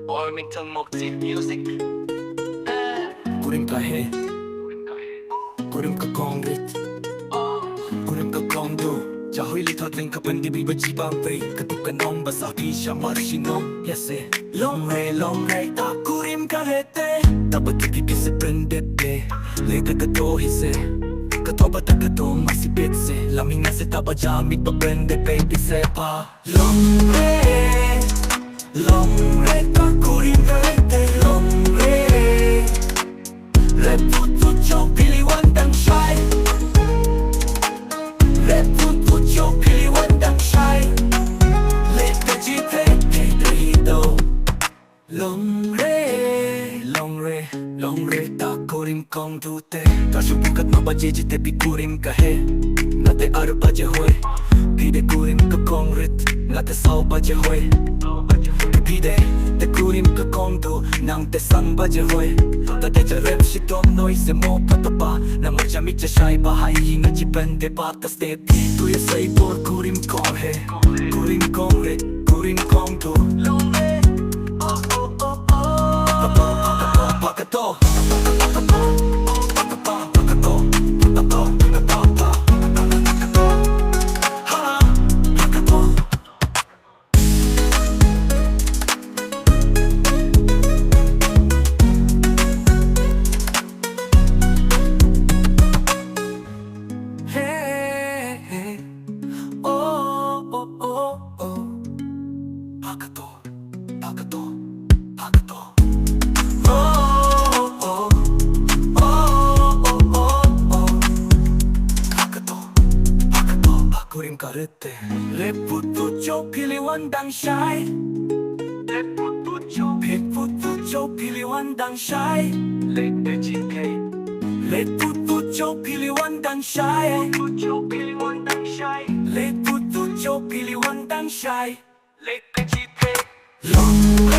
Warmington Moxie Music Kurim kahe Kurim ka kongrit Kurim ka kongdo Jahoy litot ling kapan di biba jibang pay Katukan nong basaki siya marshinong Yes eh long re ta kurim kahete Tabat kipipi se prendete Leka kato hise Katoba ta kato masipit se Laminga se taba jamit pa prende baby se pa Long re ta kurim kahete Long re Reput yo piliwan dang shy Reput yo piliwan dang shy Leka jite kete hito Long re ta kurim kong dute Ta shubukat mabajeji te pi kurim kahe Nate aru baje hoy Pide kurim ka kongrit Nate sao baje hoy Pide te kurim ka kongdo Nang te sang baje hoy Ta te cha rep shitom noi se mo patapa Na maja micha shai bahai hinga chipende patas te pi Tu ye say por kurim kong he Kurim kong re Kurim kong do Long re Pakato Kurim karete Reput yo piliwan dang shy Reput yo piliwan dang shy Lete jite Reput yo piliwan dang shy Reput yo piliwan dang shy Reput yo piliwan dang shy Lete jite Long